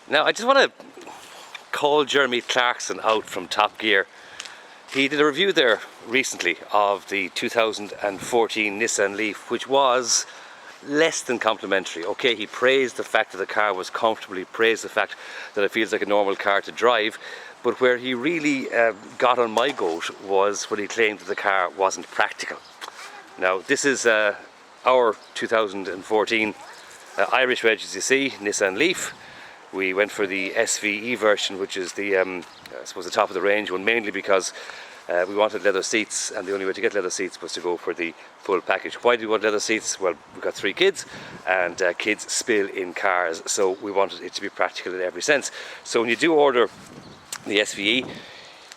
Now I just want to call Jeremy Clarkson out from Top Gear. He did a review there recently of the 2014 Nissan Leaf, which was less than complimentary. Okay, he praised the fact that the car was comfortable, he praised the fact that it feels like a normal car to drive, but where he really got on my goat was when he claimed that the car wasn't practical. Now this is our 2014 Irish reg, as you see, Nissan Leaf. We went for the SVE version, which is the, I suppose, the top of the range one, mainly because we wanted leather seats, and the only way to get leather seats was to go for the full package. Why do we want leather seats? Well, we've got 3 kids, and kids spill in cars, so we wanted it to be practical in every sense. So when you do order the SVE,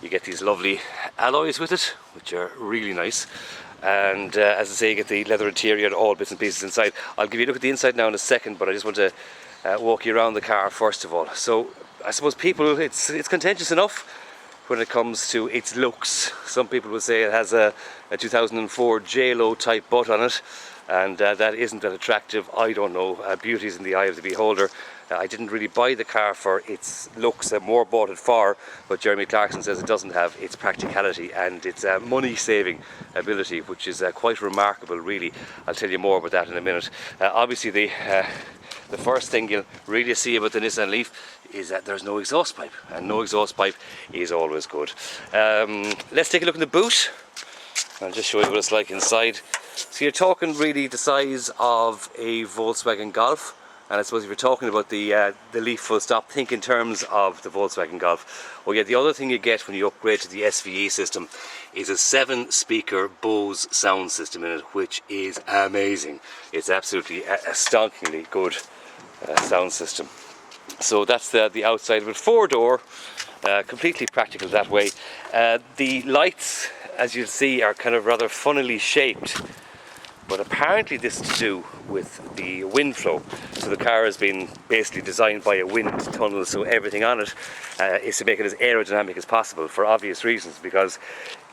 you get these lovely alloys with it, which are really nice. And as I say, you get the leather interior and all bits and pieces inside. I'll give you a look at the inside now in a second, but I just want to walk you around the car first of all. So I suppose people, it's contentious enough when it comes to its looks. Some people will say it has a 2004 J-Lo type butt on it, and that isn't that attractive. I don't know, beauty's in the eye of the beholder. I didn't really buy the car for its looks, I more bought it for, but Jeremy Clarkson says it doesn't have its practicality and its money saving ability, which is quite remarkable really. I'll tell you more about that in a minute. Obviously the first thing you'll really see about the Nissan Leaf is that there's no exhaust pipe, and no exhaust pipe is always good. Let's take a look in the boot. I'll just show you what it's like inside. So you're talking really the size of a Volkswagen Golf, and I suppose if you're talking about the Leaf full stop, think in terms of the Volkswagen Golf. Oh yeah, the other thing you get when you upgrade to the SVE system is a 7-speaker Bose sound system in it, which is amazing. It's absolutely astoundingly good sound system. So that's the outside of it. 4-door, completely practical that way. The lights, as you'll see, are kind of rather funnily shaped, but apparently this is to do with the wind flow. So the car has been basically designed by a wind tunnel, so everything on it is to make it as aerodynamic as possible, for obvious reasons, because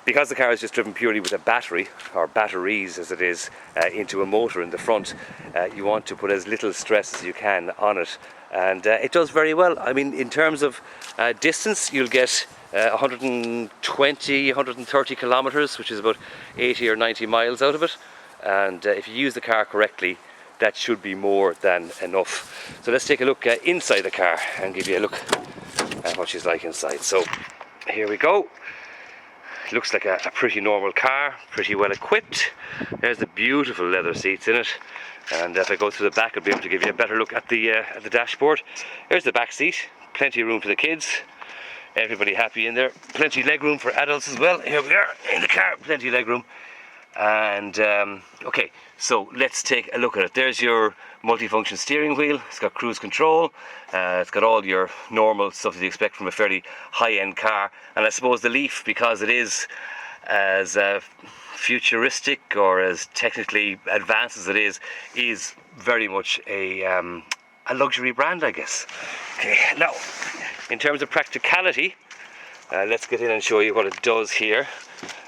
the car is just driven purely with a battery, or batteries as it is, into a motor in the front. You want to put as little stress as you can on it, and it does very well. I mean, in terms of distance, you'll get 120, 130 kilometers, which is about 80 or 90 miles out of it. And if you use the car correctly, that should be more than enough. So let's take a look inside the car and give you a look at what she's like inside. So here we go. It looks like a pretty normal car, pretty well equipped. There's the beautiful leather seats in it, and if I go through the back, I'll be able to give you a better look at the dashboard. There's the back seat, plenty of room for the kids. Everybody happy in there. Plenty of legroom for adults as well. Here we are in the car, plenty of legroom. And okay, so let's take a look at it. There's your multifunction steering wheel. It's got cruise control. It's got all your normal stuff that you expect from a fairly high-end car. And I suppose the Leaf, because it is as futuristic or as technically advanced as it is very much a luxury brand, I guess. Okay, now in terms of practicality, let's get in and show you what it does here.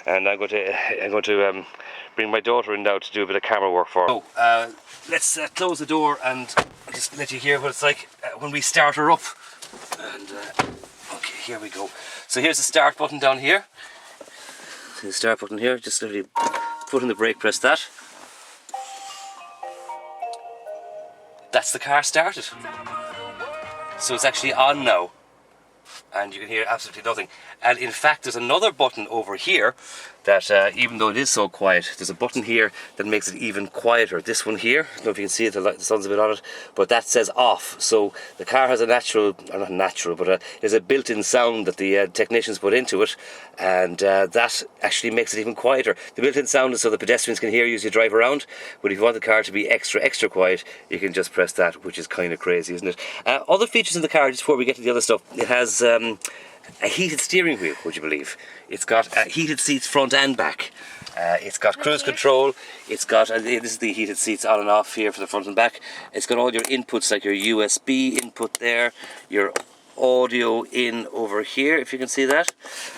And I'm going to bring my daughter in now to do a bit of camera work for her. So let's close the door and just let you hear what it's like when we start her up. And okay, here we go. So here's the start button down here. See the start button here, just literally put in the brake, press that. That's the car started. So it's actually on now, and you can hear absolutely nothing. And in fact, there's another button over here that even though it is so quiet, there's a button here that makes it even quieter. This one here, I don't know if you can see it, the sun's a bit on it, but that says off. So the car has a natural, or not natural, but there's a built-in sound that the technicians put into it, and that actually makes it even quieter. The built-in sound is so the pedestrians can hear you as you drive around, but if you want the car to be extra quiet, you can just press that, which is kind of crazy, isn't it? Other features in the car, just before we get to the other stuff, it has a heated steering wheel, would you believe? It's got heated seats front and back. It's got cruise control. It's got, this is the heated seats on and off here for the front and back. It's got all your inputs, like your USB input there, your audio in over here, if you can see that.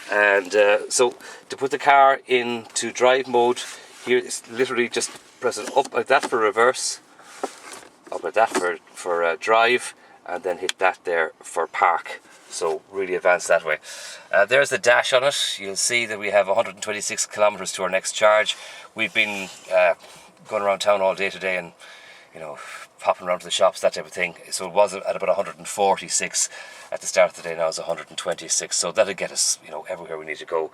And so to put the car into drive mode, here it's literally just press it up like that for reverse, up like that for drive, and then hit that there for park. So really advanced that way. There's the dash on it. You'll see that we have 126 kilometers to our next charge. We've been going around town all day today and, you know, popping around to the shops, that type of thing. So it was at about 146 at the start of the day. Now it's 126. So that'll get us, you know, everywhere we need to go.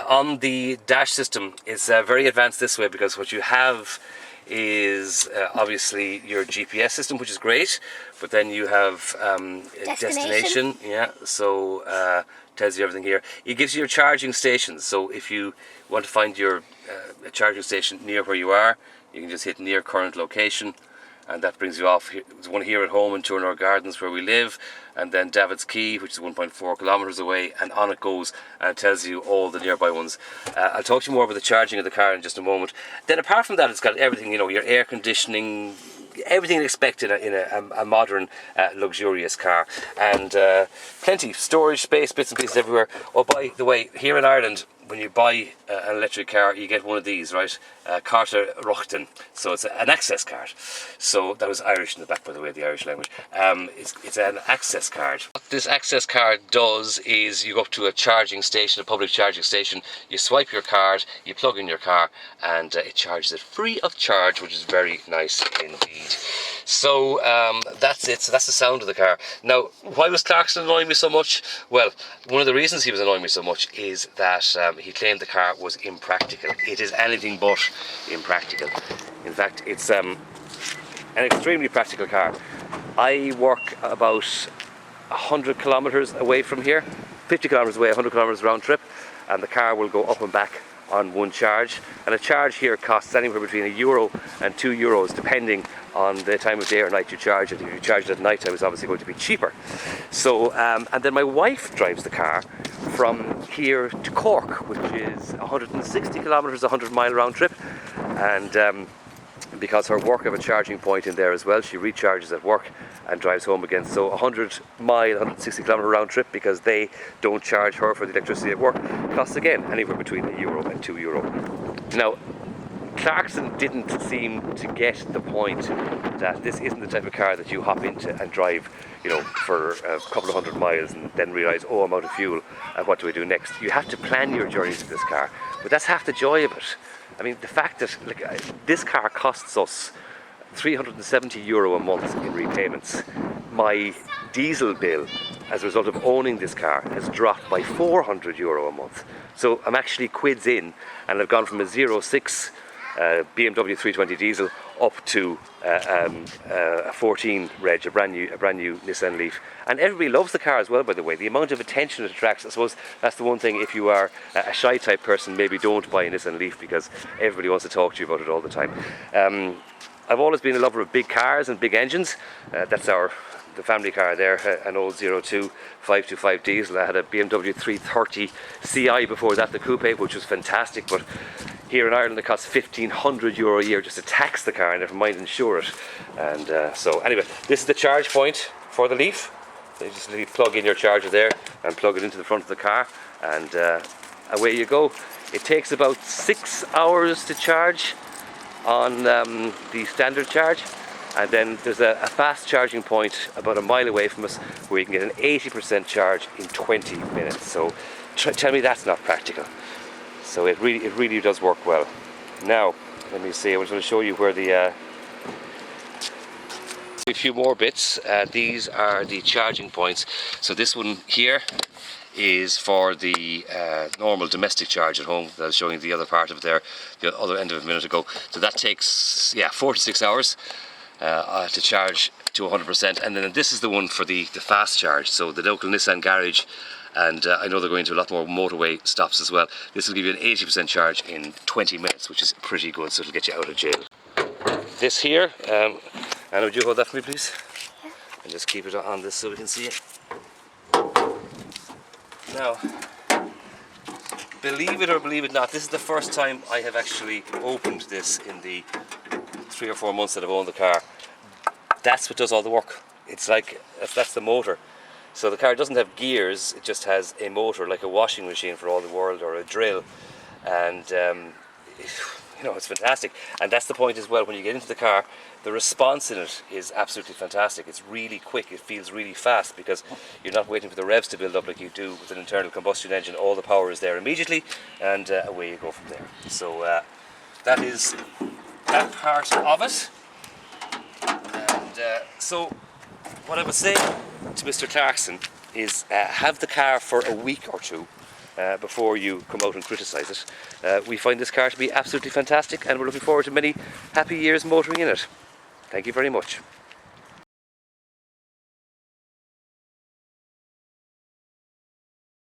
On the dash system, it's very advanced this way, because what you have is obviously your GPS system, which is great, but then you have destination. Yeah, so tells you everything here. It gives you your charging stations. So if you want to find your charging station near where you are, you can just hit near current location, and that brings you off. There's one here at home in Turner Gardens where we live, and then David's Key, which is 1.4 kilometres away, and on it goes, and it tells you all the nearby ones. I'll talk to you more about the charging of the car in just a moment. Then apart from that, it's got everything, you know, your air conditioning, everything expected in a modern, luxurious car, and plenty storage space, bits and pieces everywhere. Oh, by the way, here in Ireland, when you buy an electric car, you get one of these, right? Carta Ruchtan. So it's an access card. So that was Irish in the back, by the way, the Irish language. It's an access card. What this access card does is you go up to a charging station, a public charging station, you swipe your card, you plug in your car, and it charges it free of charge, which is very nice indeed. So that's it. So that's the sound of the car. Now, why was Clarkson annoying me so much? Well, one of the reasons he was annoying me so much is that he claimed the car was impractical. It is anything but impractical. In fact, it's an extremely practical car. I work about 100 kilometers away from here, 50 kilometers away, 100 kilometers round trip, and the car will go up and back on one charge, and a charge here costs anywhere between €1 and €2 depending on the time of day or night you charge it. If you charge it at night time, it's obviously going to be cheaper. So and then my wife drives the car from here to Cork, which is 160 kilometers, 100-mile round trip, and because her work have a charging point in there as well, she recharges at work and drives home again. So 100-mile, 160 kilometre round trip, because they don't charge her for the electricity at work, costs again anywhere between €1 and €2. Now, Clarkson didn't seem to get the point that this isn't the type of car that you hop into and drive, you know, for a couple of 100 miles and then realise, oh, I'm out of fuel, and what do I do next? You have to plan your journeys in this car, but that's half the joy of it. I mean, the fact that this car costs us €370 a month in repayments. My diesel bill, as a result of owning this car, has dropped by €400 a month. So I'm actually quids in, and I've gone from a 0.6 BMW 320 diesel up to a 14 reg, a brand new Nissan Leaf. And everybody loves the car as well, by the way. The amount of attention it attracts, I suppose that's the one thing. If you are a shy type person, maybe don't buy a Nissan Leaf, because everybody wants to talk to you about it all the time. I've always been a lover of big cars and big engines. That's the family car there, an old 02 525 diesel. I had a BMW 330 Ci before that, the coupe, which was fantastic, but here in Ireland it costs €1,500 a year just to tax the car, never mind insure it. And so anyway, this is the charge point for the Leaf. So you just plug in your charger there and plug it into the front of the car, and away you go. It takes about 6 hours to charge on the standard charge, and then there's a fast charging point about a mile away from us where you can get an 80% charge in 20 minutes. So tell me that's not practical. So it really does work well. Now let me see, I was going to show you where a few more bits. These are the charging points. So this one here is for the normal domestic charge at home that I was showing the other part of there, the other end of it a minute ago. So that takes 4 to 6 hours to charge to 100%, and then this is the one for the fast charge. So the local Nissan garage, and I know they're going to a lot more motorway stops as well. This will give you an 80% charge in 20 minutes, which is pretty good, so it'll get you out of jail. This here, Anna, would you hold that for me, please? Yeah. And just keep it on this so we can see it. Now, believe it or believe it not, this is the first time I have actually opened this in the 3 or 4 months that I've owned the car. That's what does all the work. It's like, that's the motor. So the car doesn't have gears, it just has a motor, like a washing machine for all the world, or a drill. And you know, it's fantastic. And that's the point as well, when you get into the car, The response in it is absolutely fantastic. It's really quick, it feels really fast because you're not waiting for the revs to build up like you do with an internal combustion engine. All the power is there immediately, and away you go from there. So that is that part of it. And so what I would say to Mr. Clarkson is have the car for a week or two before you come out and criticise it. We find this car to be absolutely fantastic, and we're looking forward to many happy years motoring in it. Thank you very much.